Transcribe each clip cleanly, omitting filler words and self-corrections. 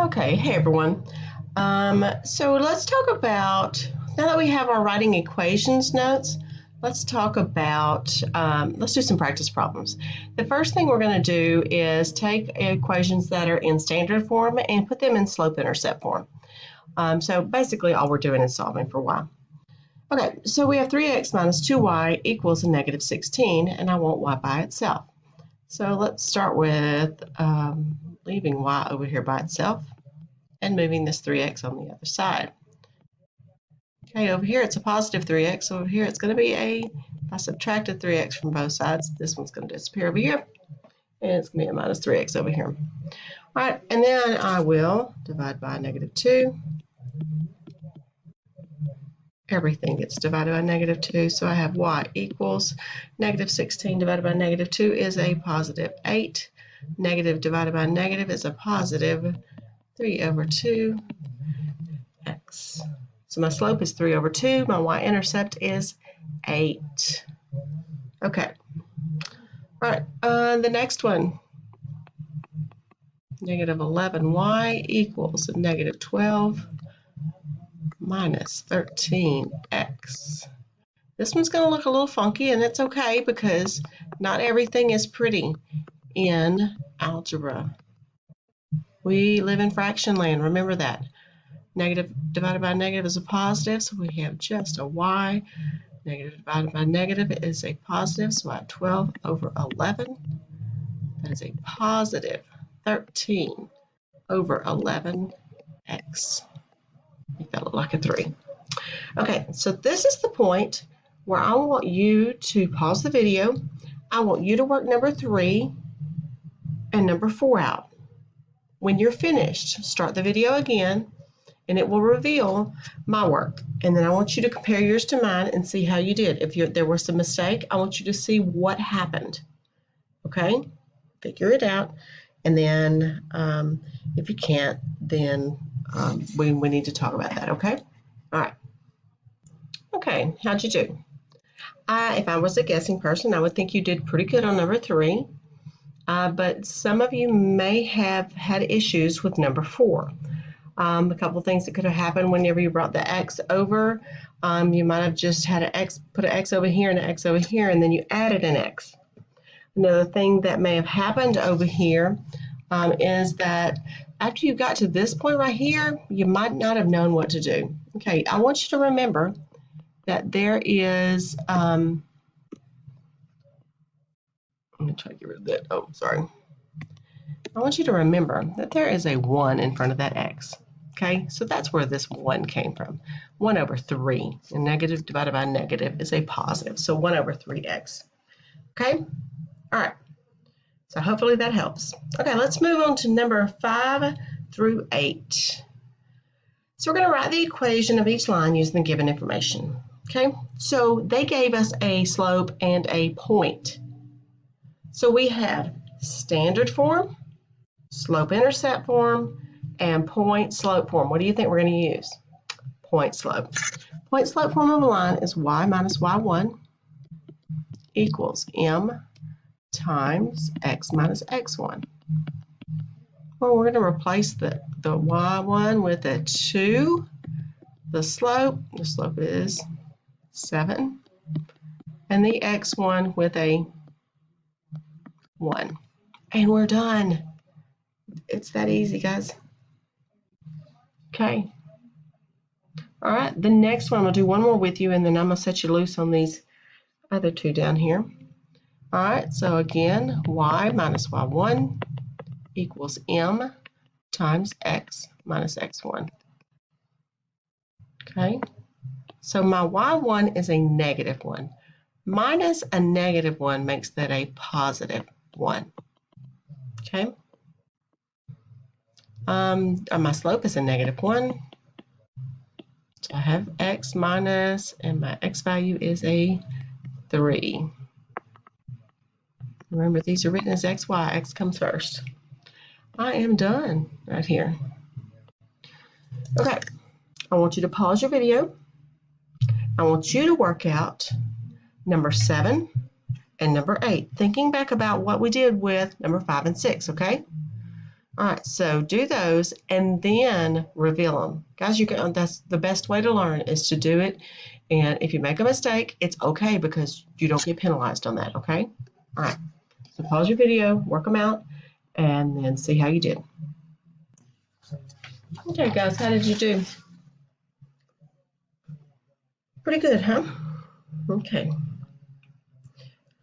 Okay, hey everyone. So let's talk about, now that we have our writing equations notes, let's talk about, let's do some practice problems. The first thing we're going to do is take equations that are in standard form and put them in slope-intercept form. So basically all we're doing is solving for y. Okay, so we have 3x minus 2y equals a negative 16, and I want y by itself. So let's start with leaving y over here by itself and moving this 3x on the other side. Okay, over here it's a positive 3x, so over here it's going to be if I subtracted 3x from both sides, this one's going to disappear over here, and it's going to be a minus 3x over here. All right, and then I will divide by negative 2. Everything gets divided by negative 2, so I have y equals negative 16 divided by negative 2 is a positive 8. Negative divided by negative is a positive 3 over 2 x. So my slope is 3 over 2. My y-intercept is 8. Okay. All right, the next one. Negative 11y equals negative 12 minus 13x. This one's going to look a little funky, and it's okay because not everything is pretty in algebra. We live in fraction land, remember that. Negative divided by negative is a positive, so we have just a y. Negative divided by negative is a positive, so I have 12 over 11. That is a positive 13 over 11x. Make that look like a 3. Okay, so this is the point where I want you to pause the video. I want you to work number 3 and number 4 out. When you're finished, start the video again, and it will reveal my work. And then I want you to compare yours to mine and see how you did. If there was a mistake, I want you to see what happened. Okay? Figure it out. And then if you can't, then we need to talk about that, okay? All right. Okay, how'd you do? If I was a guessing person, I would think you did pretty good on number 3. But some of you may have had issues with number 4. A couple of things that could have happened whenever you brought the x over. You might have just had put an x over here and an x over here, and then you added an x. Another thing that may have happened over here is that after you got to this point right here, you might not have known what to do. Okay, I want you to remember that there is, let me try to get rid of that. Oh, sorry. I want you to remember that there is a 1 in front of that x. Okay, so that's where this 1 came from. 1 over 3, and negative divided by negative is a positive, so 1 over 3x. Okay, all right, so hopefully that helps. Okay, let's move on to number 5 through 8. So we're going to write the equation of each line using the given information. Okay, so they gave us a slope and a point. So we have standard form, slope-intercept form, and point-slope form. What do you think we're going to use? Point-slope. Point-slope form of a line is y minus y1 equals m times x minus x1. Well, we're going to replace the y1 with a 2. The slope is 7. And the x1 with a 1. And we're done. It's that easy, guys. Okay. All right, the next one, I'll do one more with you, and then I'm going to set you loose on these other 2 down here. All right, so again, y minus y1 equals m times x minus x1. Okay, so my y1 is a negative 1. Minus a negative 1 makes that a positive 1. Okay. My slope is a negative 1. So I have x minus, and my x value is a 3. Remember, these are written as x, y. X comes first. I am done right here. Okay, I want you to pause your video. I want you to work out number 7 and number 8, thinking back about what we did with number 5 and 6, okay? All right, so do those and then reveal them. Guys, that's the best way to learn is to do it. And if you make a mistake, it's okay because you don't get penalized on that, okay? All right, so pause your video, work them out, and then see how you did. Okay, guys, how did you do? Pretty good, huh? Okay.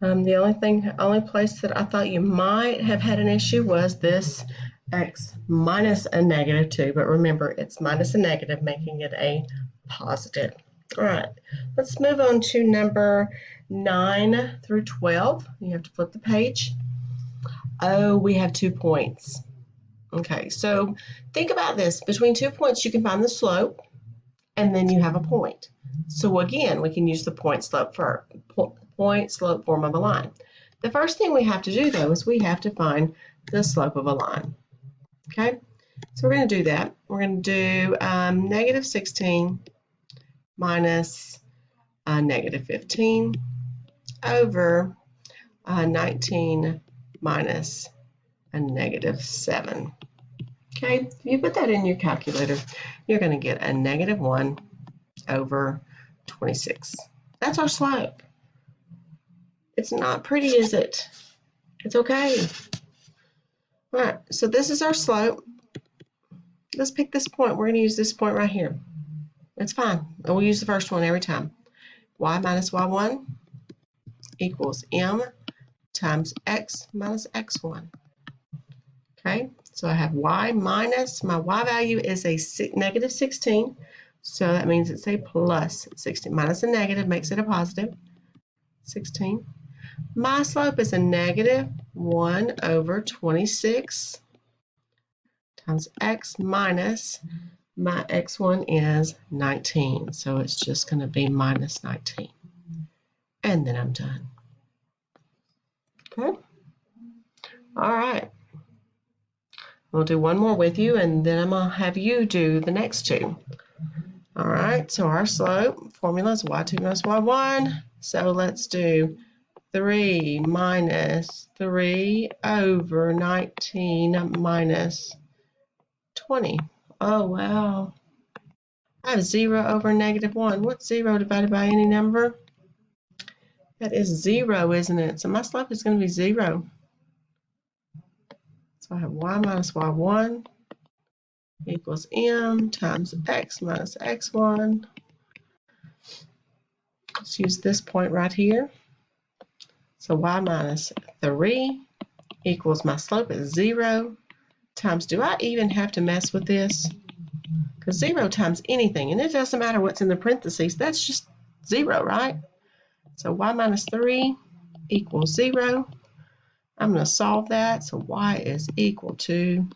The only place that I thought you might have had an issue was this x minus a negative 2, but remember, it's minus a negative, making it a positive. All right, let's move on to number 9 through 12. You have to flip the page. Oh, we have 2 points. Okay, so think about this. Between 2 points, you can find the slope, and then you have a point. So again, we can use the point slope form of a line. The first thing we have to do, though, is we have to find the slope of a line. Okay, so we're going to do that. We're going to do negative 16 minus negative 15 over 19 minus a negative 7. Okay, if you put that in your calculator, you're going to get a negative 1 over 26. That's our slope. It's not pretty, is it? It's okay. All right, so this is our slope. Let's pick this point. We're going to use this point right here. It's fine. And we'll use the first one every time. Y minus y1 equals m times x minus x1. Okay, so I have y minus, my y value is a negative 16. So that means it's a plus 16. Minus a negative makes it a positive 16. My slope is a negative 1 over 26 times x minus my x1 is 19. So it's just going to be minus 19. And then I'm done. Okay. All right. We'll do one more with you, and then I'm going to have you do the next two. All right. So our slope formula is y2 minus y1. So let's do 3 minus 3 over 19 minus 20. Oh, wow. I have 0 over negative 1. What's 0 divided by any number? That is 0, isn't it? So my slope is going to be 0. So I have y minus y1 equals m times x minus x1. Let's use this point right here. So y minus 3 equals my slope is 0 times, do I even have to mess with this? Because 0 times anything, and it doesn't matter what's in the parentheses, that's just 0, right? So y minus 3 equals 0. I'm going to solve that. So y is equal to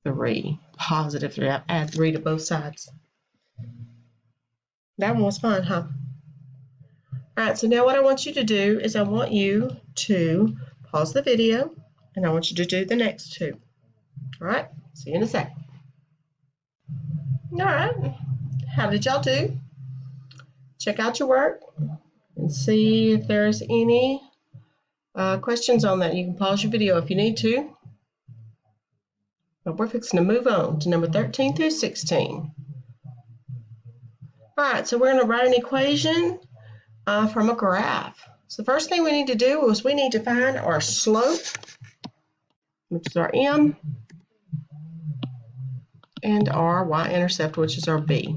3, positive 3. I add 3 to both sides. That one was fun, huh? All right, so now what I want you to do is I want you to pause the video, and I want you to do the next two. All right, see you in a sec. All right, how did y'all do? Check out your work and see if there's any questions on that. You can pause your video if you need to. But we're fixing to move on to number 13 through 16. All right, so we're going to write an equation from a graph. So the first thing we need to do is we need to find our slope, which is our m, and our y-intercept, which is our b.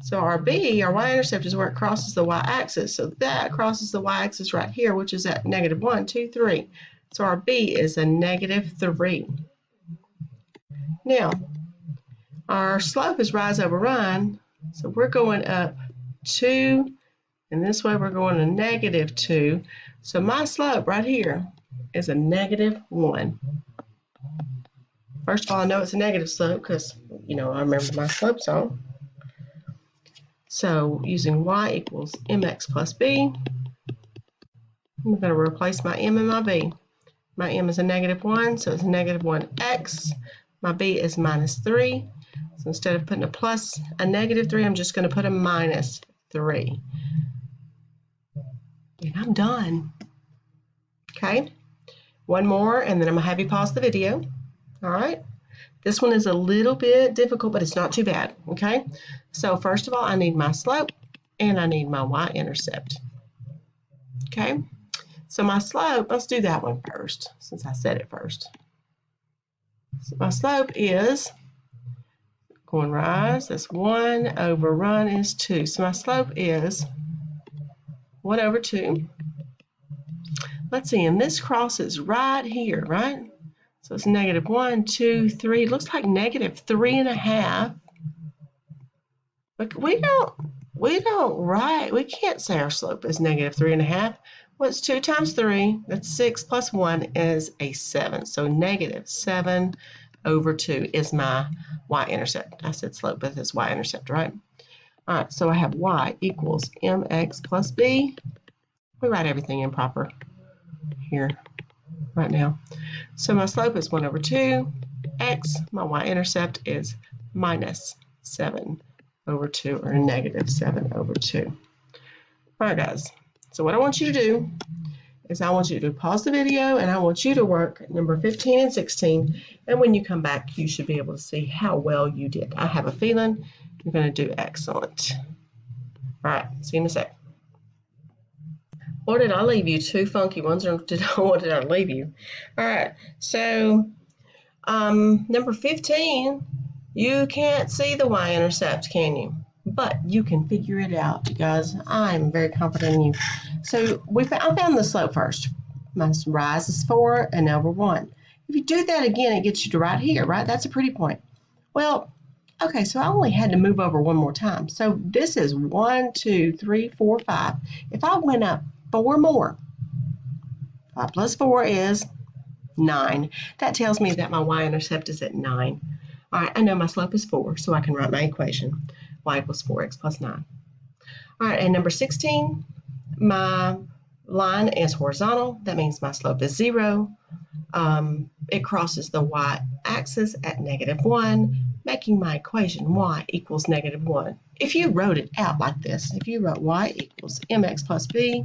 So our b, our y-intercept, is where it crosses the y-axis. So that crosses the y-axis right here, which is at negative 1, 2, 3. So our b is a negative 3. Now, our slope is rise over run, so we're going up 2, and this way we're going to negative 2. So my slope right here is a negative 1. First of all, I know it's a negative slope because, I remember my slope song. So using y equals mx plus b, I'm going to replace my m and my b. My m is a negative 1, so it's a negative 1x. My b is minus 3. So instead of putting a negative 3, I'm just going to put a minus 3. And I'm done. Okay, one more, and then I'm going to have you pause the video. All right. This one is a little bit difficult, but it's not too bad, okay? So first of all, I need my slope and I need my y-intercept, okay? So my slope, let's do that one first, since I said it first. So my slope is going rise, that's 1 over run is 2. So my slope is 1 over 2. Let's see, and this crosses right here, right? So it's negative 1, 2, 3. It looks like negative 3.5. But we can't say our slope is negative 3.5. What's 2 times 3? That's 6 plus 1 is a 7. So negative 7 over 2 is my y-intercept. I said slope, but it's y-intercept, right? All right, so I have y equals mx plus b. We write everything in proper here right now. So my slope is 1 over 2. X, my y-intercept is minus 7 over 2, or negative 7 over 2. All right, guys. So what I want you to do is I want you to pause the video and I want you to work number 15 and 16. And when you come back, you should be able to see how well you did. I have a feeling you're going to do excellent. All right, see you in a sec. Or did I leave you two funky ones, or what did I leave you? All right, so number 15, you can't see the y-intercept, can you? But you can figure it out, you guys. I'm very confident in you. So I found the slope first. My rise is 4 and over 1. If you do that again, it gets you to right here, right? That's a pretty point. Well, okay, so I only had to move over one more time. So this is 1, 2, 3, 4, 5. If I went up 4 more, 5 plus 4 is 9. That tells me that my y-intercept is at 9. All right, I know my slope is 4, so I can write my equation. Y equals 4x plus 9. All right, and number 16, my line is horizontal. That means my slope is 0. It crosses the y-axis at -1, making my equation y equals -1. If you wrote it out like this, if you wrote y equals mx plus b,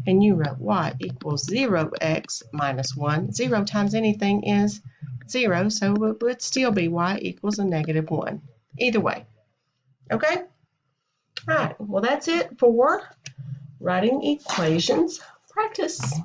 and you wrote y equals 0x minus 1, 0 times anything is 0, so it would still be y equals a -1. Either way. Okay? All right, well, that's it for writing equations practice.